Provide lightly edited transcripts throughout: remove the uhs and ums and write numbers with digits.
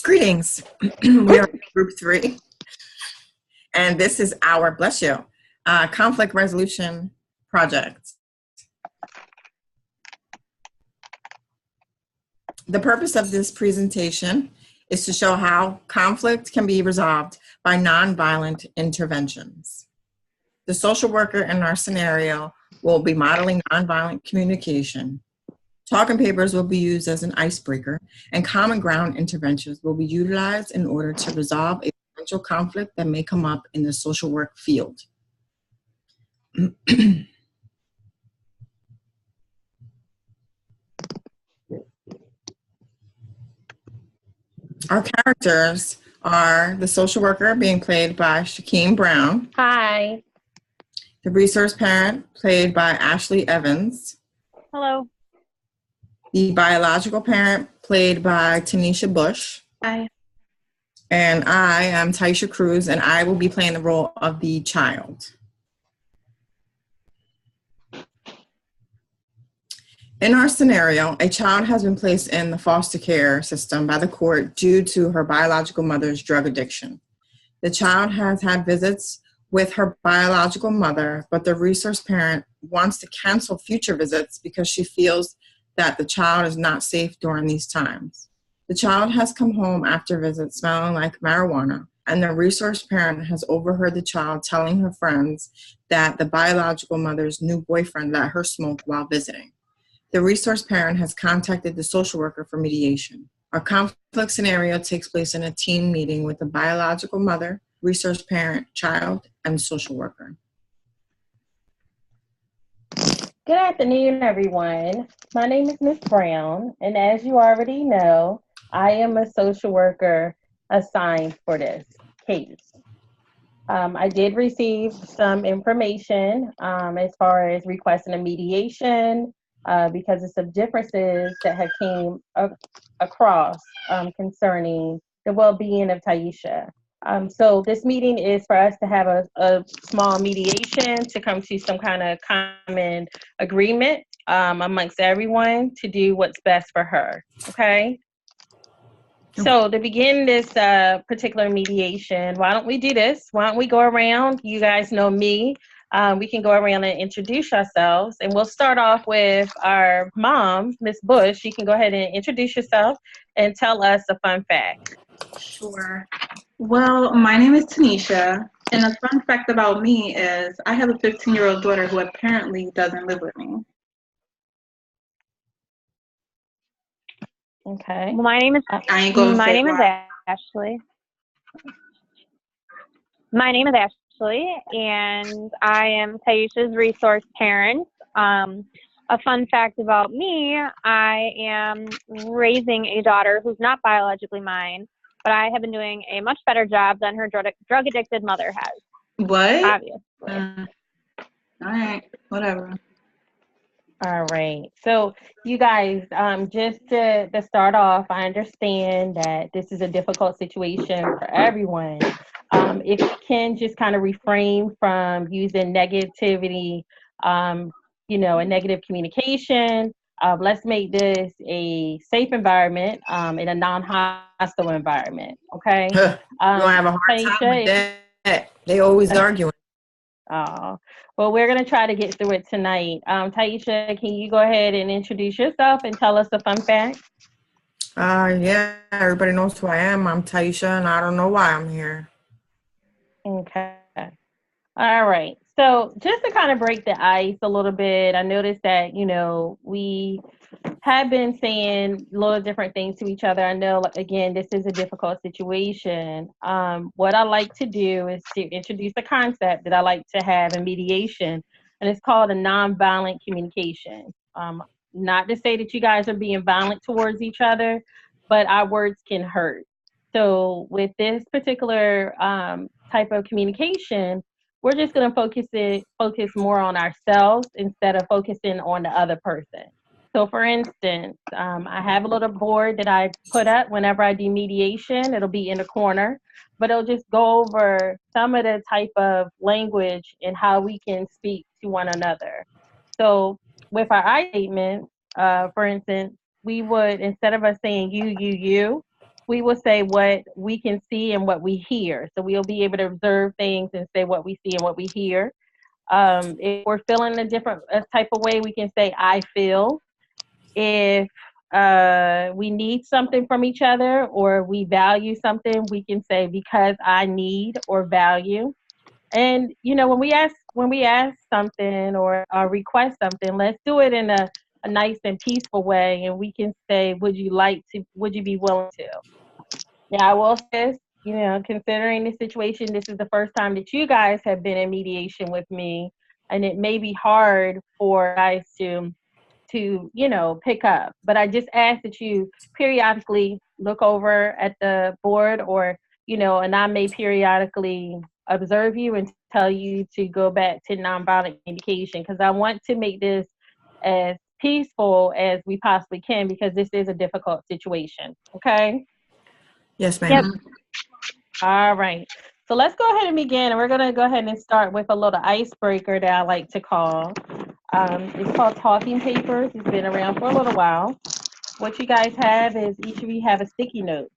Greetings. We are in group 3, and this is our, bless you, conflict resolution project. The purpose of this presentation is to show how conflict can be resolved by nonviolent interventions. The social worker in our scenario will be modeling nonviolent communication. Talking papers will be used as an icebreaker, and common ground interventions will be utilized in order to resolve a potential conflict that may come up in the social work field. Our characters are the social worker, being played by Shaquem Brown. Hi. The resource parent, played by Ashley Evans. Hello. The biological parent, played by Tanisha Bush. Hi. And I am Taisha Cruz, and I will be playing the role of the child. In our scenario, a child has been placed in the foster care system by the court due to her biological mother's drug addiction. The child has had visits with her biological mother, but the resource parent wants to cancel future visits because she feels that the child is not safe during these times. The child has come home after visits smelling like marijuana, and the resource parent has overheard the child telling her friends that the biological mother's new boyfriend let her smoke while visiting. The resource parent has contacted the social worker for mediation. Our conflict scenario takes place in a team meeting with the biological mother, resource parent, child, and social worker. Good afternoon, everyone. My name is Ms. Brown, and as you already know, I am a social worker assigned for this case. I did receive some information as far as requesting a mediation because of some differences that have came across concerning the well-being of Taisha. So this meeting is for us to have a small mediation to come to some kind of common agreement amongst everyone to do what's best for her, okay? So to begin this particular mediation, why don't we do this? Why don't we go around? You guys know me. We can go around and introduce ourselves, and we'll start off with our mom, Miss Bush. You can go ahead and introduce yourself and tell us a fun fact. Sure. Well, my name is Tanisha, and a fun fact about me is I have a 15-year-old daughter who apparently doesn't live with me. Okay. My name is Ashley. My name is Ashley, and I am Taisha's resource parent. A fun fact about me, I am raising a daughter who's not biologically mine, but I have been doing a much better job than her drug-addicted mother has. What? Obviously. All right, whatever. All right. So you guys, just to start off, I understand that this is a difficult situation for everyone. If you can just kind of refrain from using negativity, and negative communication, let's make this a safe environment in a non-hostile environment, okay? You're gonna have a hard time with that. They always arguing. Oh, well, we're going to try to get through it tonight. Taisha, can you go ahead and introduce yourself and tell us a fun fact? Yeah, everybody knows who I am. I'm Taisha, and I don't know why I'm here. Okay. All right. So just to kind of break the ice a little bit, I noticed that, we have been saying little different things to each other. I know, again, this is a difficult situation. What I like to do is to introduce a concept that I like to have in mediation, and it's called a nonviolent communication. Not to say that you guys are being violent towards each other, but our words can hurt. So with this particular type of communication, we're just going to focus more on ourselves instead of focusing on the other person. So for instance, I have a little board that I put up whenever I do mediation. It'll be in the corner, but it'll just go over some of the type of language and how we can speak to one another. So with our I statements, for instance, we would, instead of us saying you, we will say what we can see and what we hear. So we'll be able to observe things and say what we see and what we hear. If we're feeling a type of way, we can say I feel. If we need something from each other or we value something, we can say because I need or value. And when we ask something or request something, let's do it in a nice and peaceful way. And we can say, would you be willing to? Now, I will say this, considering the situation, this is the first time that you guys have been in mediation with me, and it may be hard for guys to pick up. But I just ask that you periodically look over at the board or, and I may periodically observe you and tell you to go back to nonviolent communication, because I want to make this as peaceful as we possibly can, because this is a difficult situation. Okay? Yes, ma'am. Yep. All right. So let's go ahead and begin. And we're going to go ahead and start with a little icebreaker that I like to call. It's called Talking Papers. It's been around for a little while. What you guys have is each of you have a sticky note,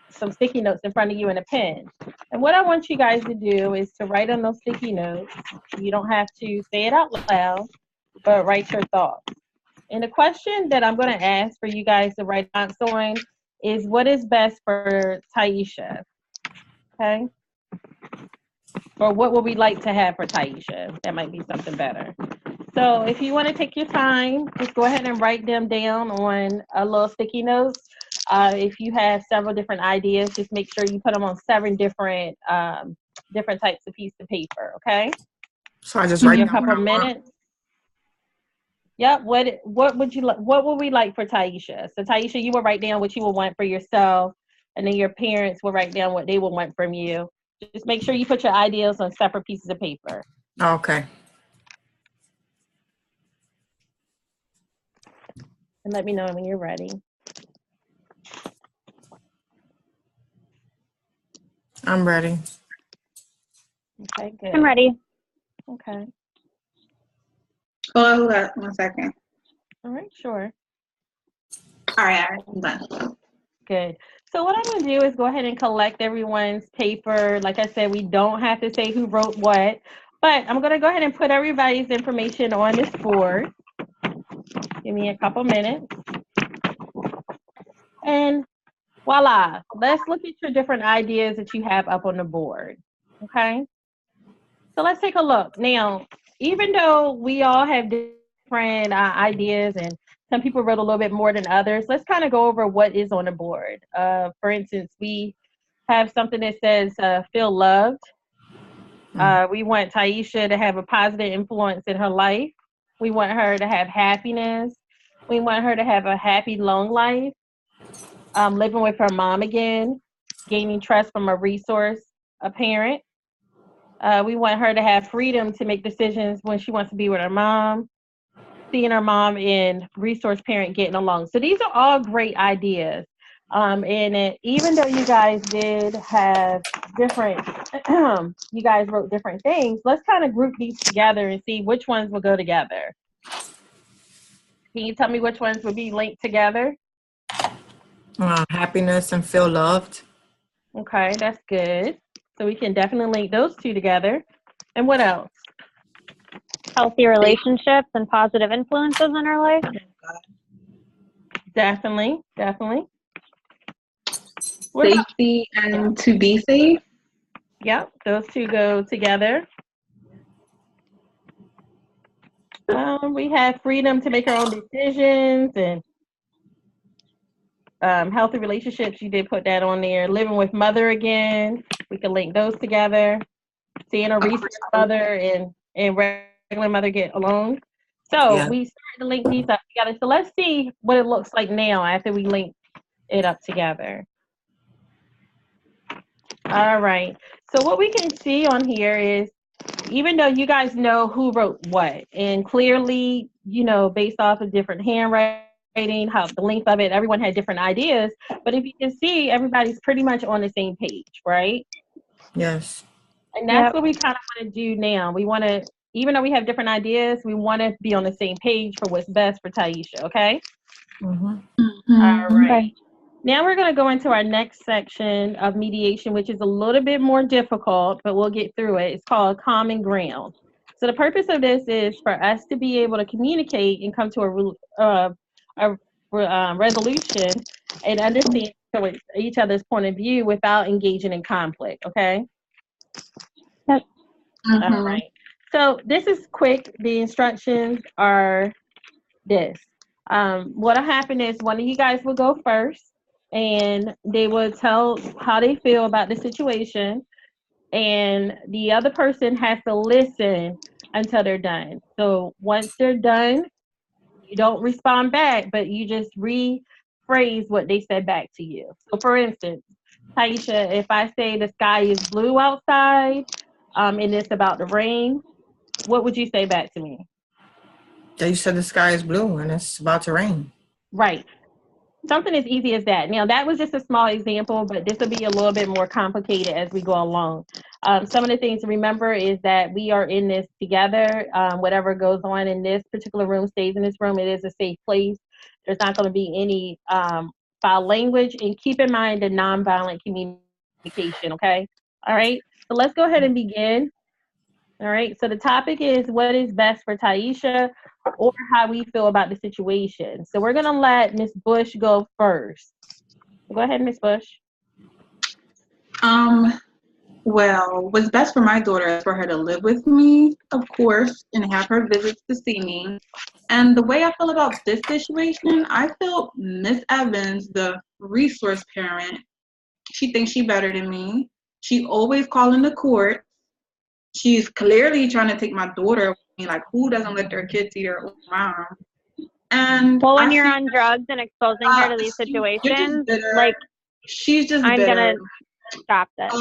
some sticky notes in front of you and a pen. And what I want you guys to do is to write on those sticky notes. You don't have to say it out loud, but write your thoughts. And the question that I'm going to ask for you guys to write answer on is, what is best for Taisha? Okay? Or what would we like to have for Taisha? That might be something better. So if you want to take your time, just go ahead and write them down on a little sticky note. If you have several different ideas, just make sure you put them on 7 different types of piece of paper, okay? So I just write Give down a couple minutes. Yep. What would we like for Taisha? So Taisha, you will write down what you will want for yourself, and then your parents will write down what they will want from you. Just make sure you put your ideas on separate pieces of paper. Okay. And let me know when you're ready. I'm ready. Okay, good. I'm ready. Okay. Oh, hold on 1 second. All right, sure. All right, I'm done. Good. So what I'm going to do is go ahead and collect everyone's paper. Like I said, we don't have to say who wrote what, but I'm going to go ahead and put everybody's information on this board. Give me a couple minutes. And voila, let's look at your different ideas that you have up on the board. Okay? So let's take a look. Now, even though we all have different ideas and some people wrote a little bit more than others, let's kind of go over what is on the board. For instance, we have something that says feel loved. We want Taisha to have a positive influence in her life. We want her to have happiness. We want her to have a happy, long life. Living with her mom again. Gaining trust from a resource, a parent. We want her to have freedom to make decisions when she wants to be with her mom. Seeing her mom and resource parent getting along. So these are all great ideas. Even though you guys did have different, you guys wrote different things, let's kind of group these together and see which ones will go together. Can you tell me which ones would be linked together? Happiness and feel loved. Okay, that's good. So we can definitely link those 2 together. And what else? Healthy relationships and positive influences in our life. Definitely. Safety and to be safe. Yep, those 2 go together. We have freedom to make our own decisions and healthy relationships. You did put that on there. Living with mother again. We can link those together. Seeing a resource mother and regular mother get along. So we started to link these up together. So let's see what it looks like now after we link it up together. All right. So what we can see on here is, even though you guys know who wrote what, and clearly, based off of different handwriting, how the length of it, everyone had different ideas. But if you can see, everybody's pretty much on the same page, right? Yes. And that's what we kind of want to do now. We want to, even though we have different ideas, we want to be on the same page for what's best for Taisha, okay? Mhm. All right. Okay. Now we're going to go into our next section of mediation, which is a little bit more difficult, but we'll get through it. It's called common ground. So the purpose of this is for us to be able to communicate and come to a resolution and understand each other's point of view without engaging in conflict. Okay. Yep. All Mhm. right. So this is quick. The instructions are this. What'll happen is one of you guys will go first, and they will tell how they feel about the situation, and the other person has to listen until they're done. So once they're done, you don't respond back, but you just rephrase what they said back to you. So for instance, Taisha, if I say the sky is blue outside, and it's about the rain, what would you say back to me? Yeah, you said the sky is blue and it's about to rain. Right. Something as easy as that. Now, that was just a small example, but this will be a little bit more complicated as we go along. Some of the things to remember is that we are in this together. Whatever goes on in this particular room stays in this room. It is a safe place. There's not going to be any foul language. And keep in mind the nonviolent communication, okay? All right. So let's go ahead and begin. All right. So the topic is what is best for Taisha or how we feel about the situation. So we're going to let Miss Bush go first. Go ahead, Miss Bush. Well, what's best for my daughter is for her to live with me, of course, and have her visits to see me. And the way I feel about this situation, I feel Miss Evans, the resource parent, she thinks she better than me. She always calling the court. She's clearly trying to take my daughter away. Like, who doesn't let their kids see their own mom? And Well, when I you're see on drugs and exposing her to these you're just situations, bitter. like, She's just I'm bitter. gonna stop this.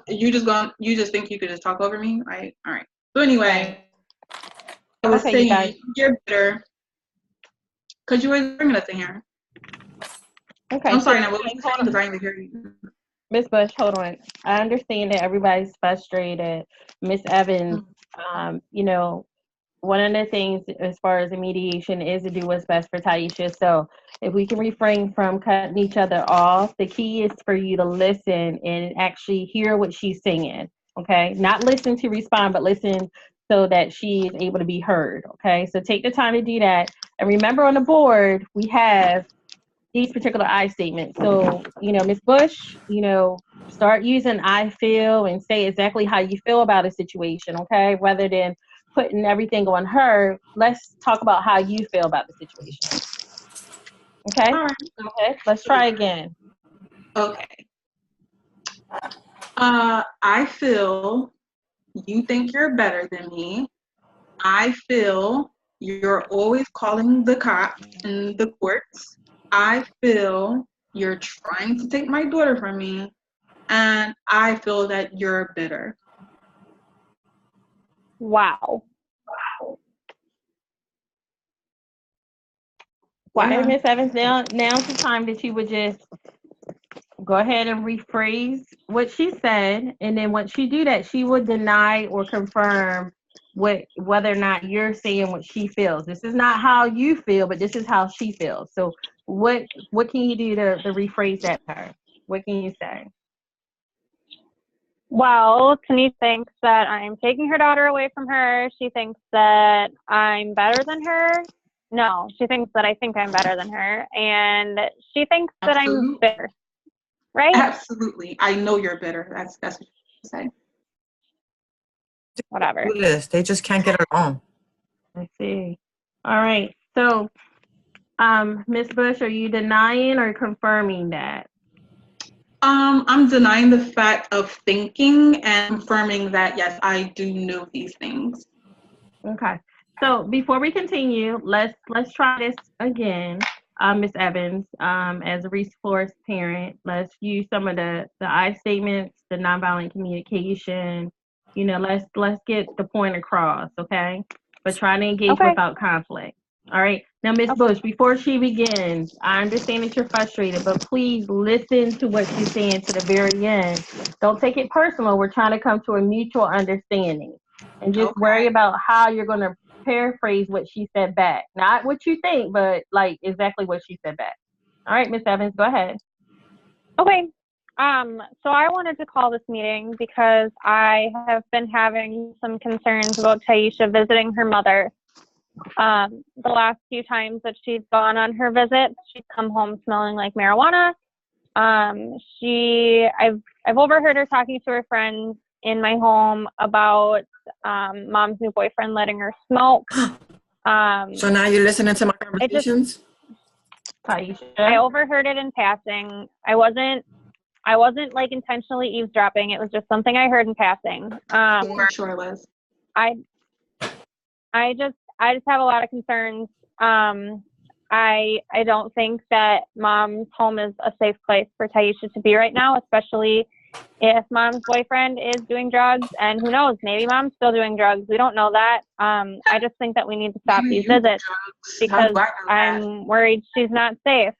You just think you could just talk over me, right? All right. So anyway, I was Okay, you guys. saying you're bitter because you always bringing us in here. Okay. I'm so sorry. Now, what were you saying? hold on. Because I didn't hear you. Miss Bush, hold on. I understand that everybody's frustrated. Miss Evans, you know, one of the things as far as the mediation is to do what's best for Taisha. So if we can refrain from cutting each other off, the key is for you to listen and actually hear what she's saying. Okay, not listen to respond, but listen so that she is able to be heard. Okay, so take the time to do that. And remember on the board, we have these particular I statements. So, Ms. Bush, start using I feel and say exactly how you feel about a situation, okay? Rather than putting everything on her, let's talk about how you feel about the situation. Okay? All right. Okay, let's try again. Okay. I feel you think you're better than me. I feel you're always calling the cops and the courts. I feel you're trying to take my daughter from me. And I feel that you're bitter. Wow. Okay, Miss Evans, now's the time that you would just go ahead and rephrase what she said, and then once she do that, she would deny or confirm whether or not you're saying what she feels. This is not how you feel, but this is how she feels. So what can you do to rephrase that to her? What can you say? Well, Tanisha thinks that I'm taking her daughter away from her. She thinks that I'm better than her. No, she thinks that I think I'm better than her. And she thinks that I'm bitter. Right? Absolutely. I know you're bitter. That's what you say. Whatever. They just can't get along. I see. All right. So, Ms. Bush, are you denying or confirming that? I'm denying the fact of thinking and confirming that, yes, I do know these things. Okay. So before we continue, let's try this again. Ms. Evans, as a resource parent, let's use some of the I statements, the nonviolent communication. Let's get the point across, okay? But try to engage without conflict. All right. Now, Ms. Bush, before she begins, I understand that you're frustrated, but please listen to what she's saying to the very end. Don't take it personal. We're trying to come to a mutual understanding. And just worry about how you're going to paraphrase what she said back. Not what you think, but like exactly what she said back. All right, Miss Evans, go ahead. Okay. So I wanted to call this meeting because I have been having some concerns about Taisha visiting her mother. The last few times that she's gone on her visits, she's come home smelling like marijuana. I've overheard her talking to her friends in my home about mom's new boyfriend letting her smoke. So now you're listening to my conversations? Taisha. I overheard it in passing. I wasn't like intentionally eavesdropping. It was just something I heard in passing. Sure, Liz. I just have a lot of concerns. I don't think that mom's home is a safe place for Taisha to be right now, especially if mom's boyfriend is doing drugs, and who knows, maybe mom's still doing drugs. We don't know that. I just think that we need to stop these visits because I'm worried she's not safe.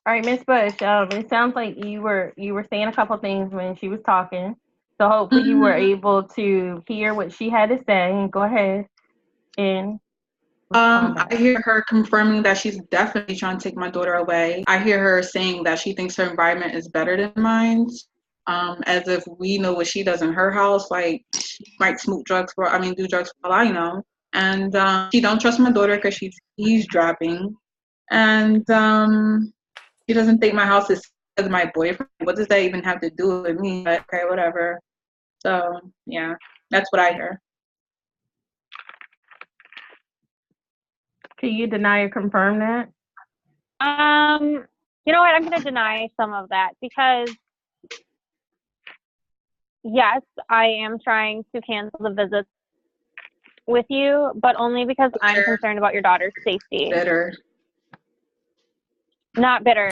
All right, Miss Bush. It sounds like you were saying a couple things when she was talking. So hopefully you were able to hear what she had to say. And go ahead and I hear her confirming that she's definitely trying to take my daughter away. I hear her saying that she thinks her environment is better than mine. As if we know what she does in her house. Like she might do drugs for all I know. And she don't trust my daughter because she's eavesdropping. And she doesn't think my house is my boyfriend. What does that even have to do with me? But okay, whatever. So yeah, that's what I hear. Can you deny or confirm that? You know what? I'm going to deny some of that because yes, I am trying to cancel the visits with you, but only because I'm concerned about your daughter's safety. Bitter. Not bitter.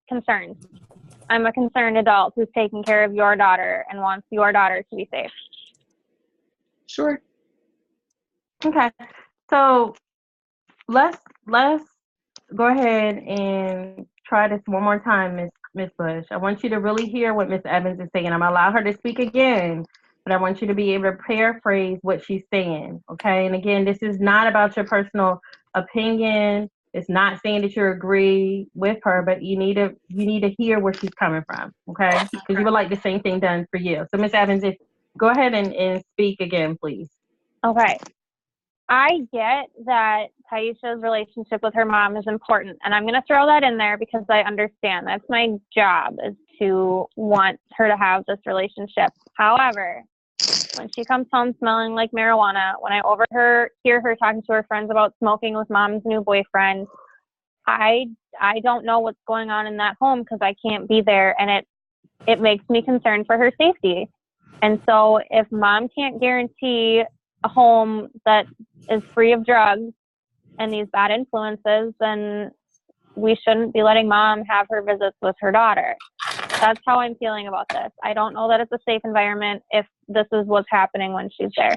Concerned. I'm a concerned adult who's taking care of your daughter and wants your daughter to be safe. Sure. Okay. So let's go ahead and try this one more time, Miss Bush. I want you to really hear what Miss Evans is saying. I'm gonna allow her to speak again, but I want you to be able to paraphrase what she's saying. Okay. And again, this is not about your personal opinion. It's not saying that you agree with her, but you need to hear where she's coming from. Okay. Because you would like the same thing done for you. So Miss Evans, go ahead and speak again, please. Okay. I get that Taisha's relationship with her mom is important, and I'm going to throw that in there because I understand. That's my job, is to want her to have this relationship. However, when she comes home smelling like marijuana, when I hear her talking to her friends about smoking with mom's new boyfriend, I don't know what's going on in that home because I can't be there, and it makes me concerned for her safety. And so if mom can't guarantee a home that is free of drugs and these bad influences, then we shouldn't be letting mom have her visits with her daughter. That's how I'm feeling about this. I don't know that it's a safe environment if this is what's happening when she's there.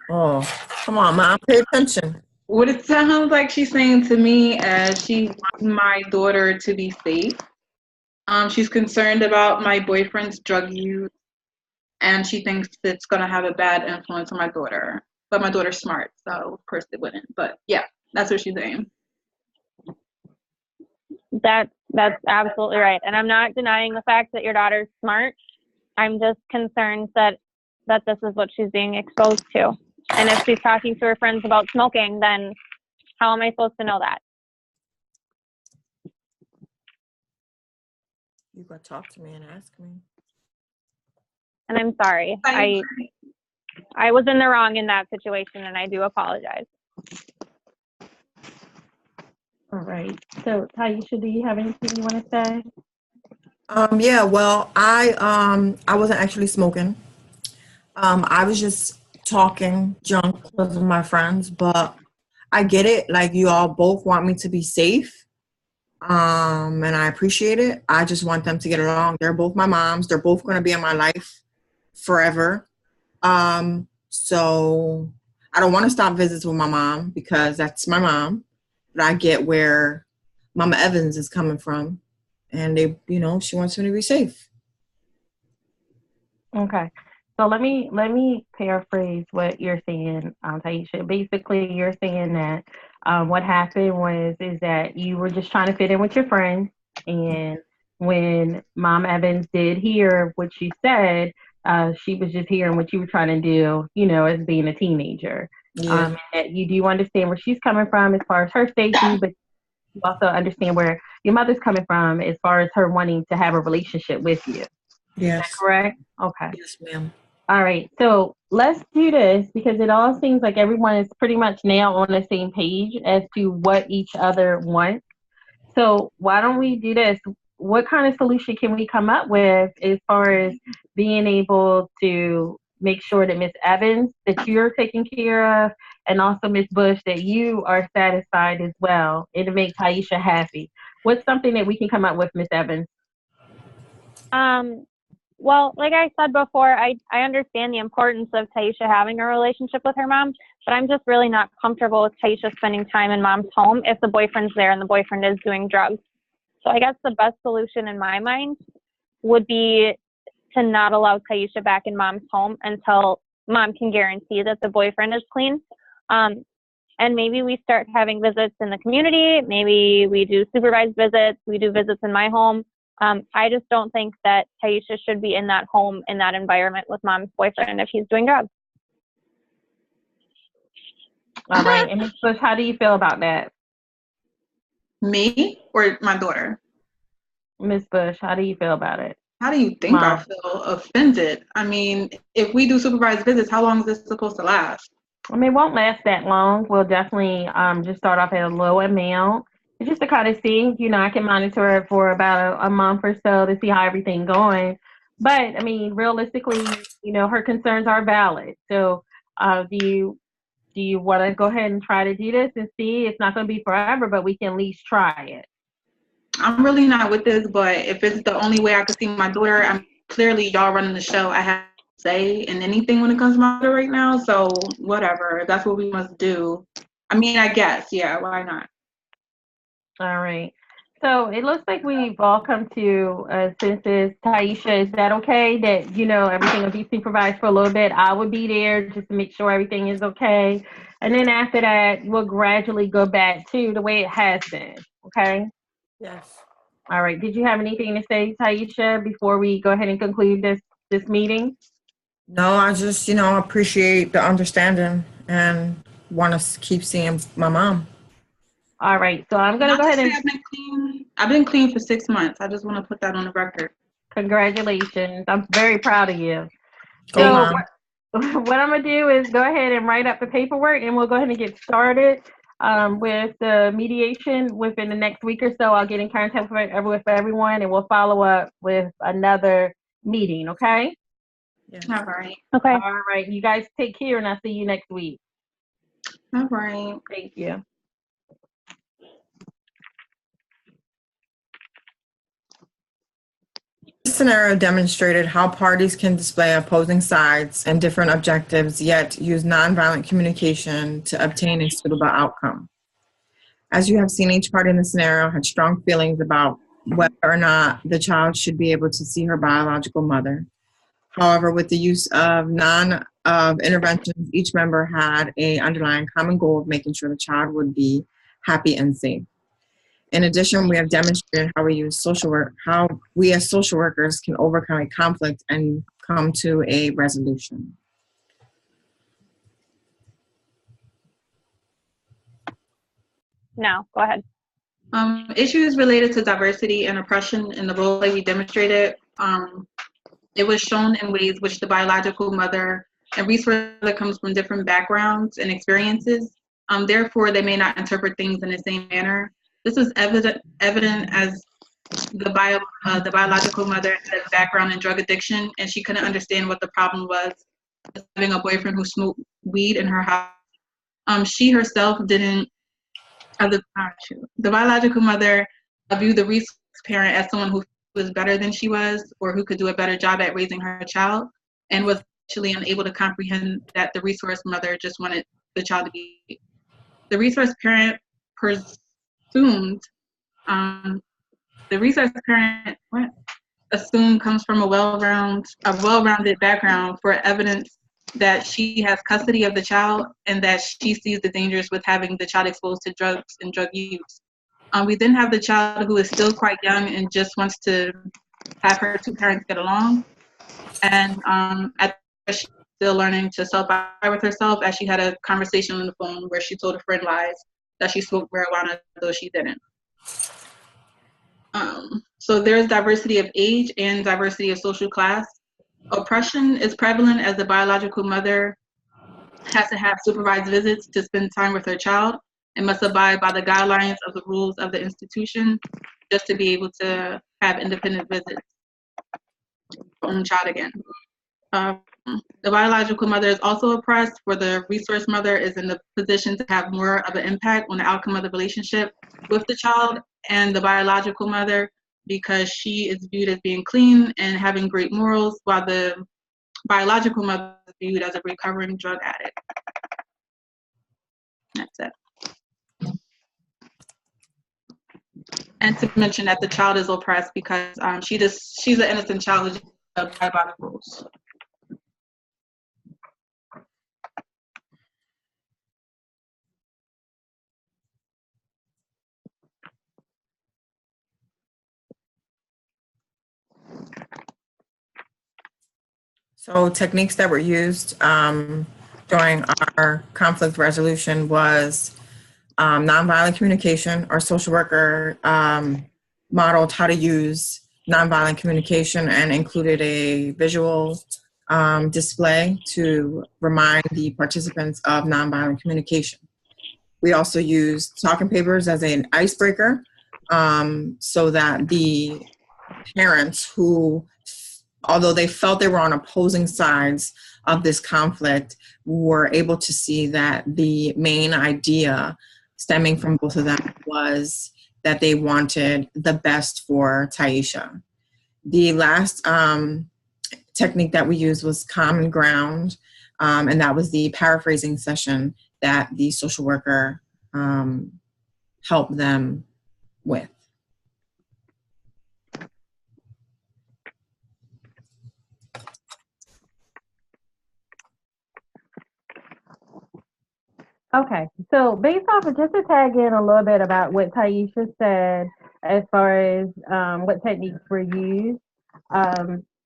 Oh, come on, Mom, pay attention. What it sounds like she's saying to me is she wants my daughter to be safe. She's concerned about my boyfriend's drug use, and she thinks it's going to have a bad influence on my daughter. But my daughter's smart, so of course it wouldn't. But yeah, that's what she's saying. That's absolutely right. And I'm not denying the fact that your daughter's smart. I'm just concerned that this is what she's being exposed to. And if she's talking to her friends about smoking, then how am I supposed to know that? You gotta talk to me and ask me. And I'm sorry. I was in the wrong in that situation, and I do apologize. All right. So Taisha, do you have anything you want to say? Yeah, well, I wasn't actually smoking. I was just talking junk with my friends, but I get it. Like, you all both want me to be safe. And I appreciate it. I just want them to get along. They're both my moms. They're both going to be in my life forever. So I don't want to stop visits with my mom because that's my mom, but I get where Mama Evans is coming from, and she wants him to be safe. Okay. So let me paraphrase what you're saying, Taisha. Basically, you're saying that what happened is that you were just trying to fit in with your friends, and when Mom Evans did hear what you said, she was just hearing what you were trying to do, as being a teenager. Yeah. That you do understand where she's coming from as far as her safety, but you also understand where your mother's coming from as far as her wanting to have a relationship with you. Is that Yes. correct? Okay. Yes, ma'am. All right, so let's do this because it all seems like everyone is pretty much now on the same page as to what each other wants. So why don't we do this? What kind of solution can we come up with as far as being able to make sure that Miss Evans, that you're taken care of, and also Miss Bush, that you are satisfied as well, and to make Taisha happy? What's something that we can come up with, Miss Evans? Well, like I said before, I understand the importance of Taisha having a relationship with her mom, but I'm just really not comfortable with Taisha spending time in mom's home if the boyfriend's there and the boyfriend is doing drugs. So I guess the best solution in my mind would be to not allow Taisha back in mom's home until mom can guarantee that the boyfriend is clean. And maybe we start having visits in the community. Maybe we do supervised visits. We do visits in my home. I just don't think that Taisha should be in that home, in that environment with mom's boyfriend if he's doing drugs. All right. And Ms. Bush, how do you feel about that? Me or my daughter? Ms. Bush, how do you feel about it? How do you think I feel? Offended. I mean, if we do supervised visits, how long is this supposed to last? I mean, it won't last that long. We'll definitely just start off at a low amount. It's just to kind of see, I can monitor it for about a month or so to see how everything's going. But, I mean, realistically, her concerns are valid. So do you want to go ahead and try to do this and see? It's not going to be forever, but we can at least try it. I'm really not with this, but if it's the only way I could see my daughter, I'm clearly y'all running the show. I have to say in anything when it comes to my daughter right now. So whatever, that's what we must do. I mean, I guess, yeah, why not? All right. So it looks like we've all come to a consensus. Taisha, is that okay that, everything will be supervised for a little bit? I would be there just to make sure everything is okay. And then after that, we'll gradually go back to the way it has been. Okay? Yes. All right. Did you have anything to say, Taisha, before we go ahead and conclude this meeting? No, I just, appreciate the understanding and want to keep seeing my mom. All right. So I'm going to go ahead and... I've been clean for 6 months. I just want to put that on the record. Congratulations. I'm very proud of you. Go, So Mom. what I'm going to do is go ahead and write up the paperwork, and we'll go ahead and get started with the mediation within the next week or so. I'll get in contact with everyone, and we'll follow up with another meeting, okay? Yes. All right. Okay. All right. You guys take care, and I'll see you next week. All right. Thank you. This scenario demonstrated how parties can display opposing sides and different objectives, yet use nonviolent communication to obtain a suitable outcome. As you have seen, each party in the scenario had strong feelings about whether or not the child should be able to see her biological mother. However, with the use of interventions, each member had an underlying common goal of making sure the child would be happy and safe. In addition, we have demonstrated how we as social workers can overcome a conflict and come to a resolution. No, go ahead. Issues related to diversity and oppression in the role that we demonstrated, it was shown in ways which the biological mother and resource that comes from different backgrounds and experiences. Therefore, they may not interpret things in the same manner. This is evident as the biological mother had a background in drug addiction, and she couldn't understand what the problem was having a boyfriend who smoked weed in her house. She herself didn't. The biological mother viewed the resource parent as someone who was better than she was, or who could do a better job at raising her child, and was actually unable to comprehend that the resource mother just wanted the child to be. The resource parent presumed, the resource parent assumed comes from a well-rounded background for evidence that she has custody of the child and that she sees the dangers with having the child exposed to drugs and drug use. We then have the child who is still quite young and just wants to have her two parents get along. And at she's still learning to self-identify with herself, as she had a conversation on the phone where she told a friend lies that she smoked marijuana, though she didn't. So there's diversity of age and diversity of social class. Oppression is prevalent as the biological mother has to have supervised visits to spend time with her child and must abide by the guidelines of the rules of the institution just to be able to have independent visits for own child again. The biological mother is also oppressed, where the resource mother is in the position to have more of an impact on the outcome of the relationship with the child and the biological mother, because she is viewed as being clean and having great morals, while the biological mother is viewed as a recovering drug addict. That's it. And to mention that the child is oppressed because she's an innocent child who just abide by the rules. So techniques that were used during our conflict resolution was nonviolent communication. Our social worker modeled how to use nonviolent communication and included a visual display to remind the participants of nonviolent communication. We also used talking papers as an icebreaker so that the parents who, although they felt they were on opposing sides of this conflict, were able to see that the main idea stemming from both of them was that they wanted the best for Taisha. The last technique that we used was common ground, and that was the paraphrasing session that the social worker helped them with. Okay, so based off of, just to tag in a little bit about what Taisha said as far as what techniques were used,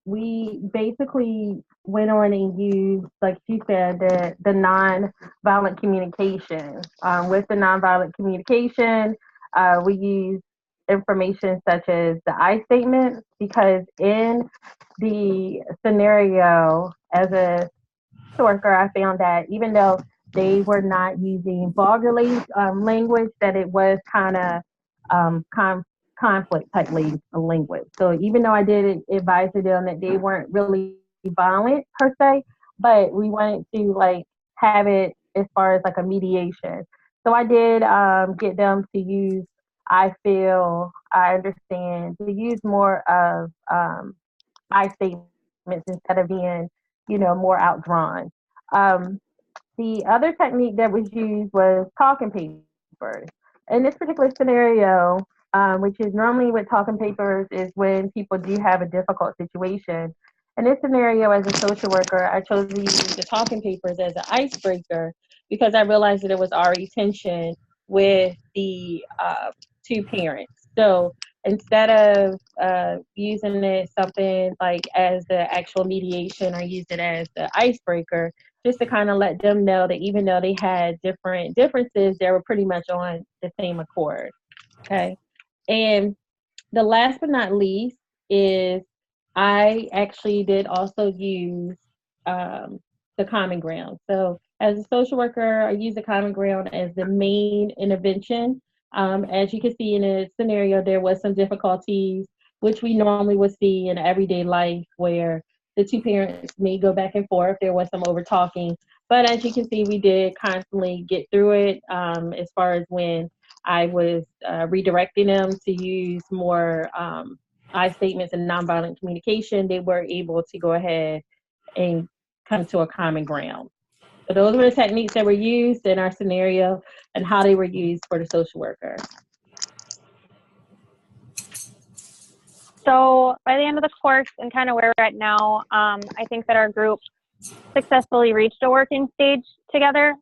we basically went on and used, like she said, the nonviolent communication. With the nonviolent communication, we used information such as the I statement, because in the scenario, as a worker, I found that even though they were not using vulgar language, that it was kind of conflict type language. So even though I did advise to them that they weren't really violent per se, but we wanted to like have it as far as like a mediation. So I did get them to use I feel, I understand, to use more of I statements instead of being, more outdrawn. The other technique that was used was talking papers. In this particular scenario, which is normally with talking papers, is when people do have a difficult situation. In this scenario, as a social worker, I chose to use the talking papers as an icebreaker because I realized that it was already tension with the two parents. So instead of using it something like as the actual mediation, or use it as the icebreaker, just to kind of let them know that even though they had different differences, they were pretty much on the same accord. Okay. And the last but not least is I actually did also use the common ground. So as a social worker, I use the common ground as the main intervention. As you can see in a scenario, there was some difficulties, which we normally would see in everyday life, where the two parents may go back and forth. There was some over talking, but as you can see, we did constantly get through it. As far as when I was redirecting them to use more I statements and nonviolent communication, they were able to go ahead and come to a common ground. So those were the techniques that were used in our scenario and how they were used for the social worker. So by the end of the course and kind of where we're at now, I think that our group successfully reached a working stage together.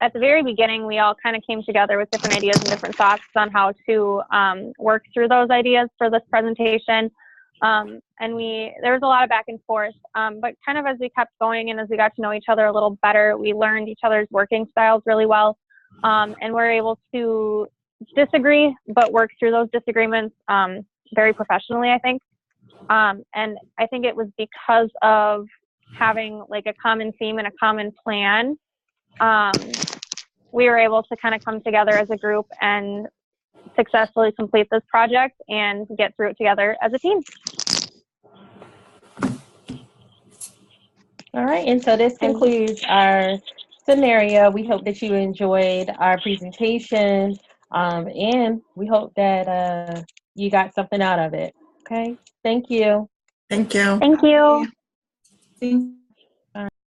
At the very beginning, we all kind of came together with different ideas and different thoughts on how to work through those ideas for this presentation. And there was a lot of back and forth, but kind of as we kept going and as we got to know each other a little better, we learned each other's working styles really well, and we're able to disagree, but work through those disagreements very professionally, I think. And I think it was because of having like a common theme and a common plan, we were able to kind of come together as a group and successfully complete this project and get through it together as a team. All right, and so this concludes our scenario. We hope that you enjoyed our presentation, and we hope that you got something out of it. Okay, thank you. Thank you. Thank you. Thank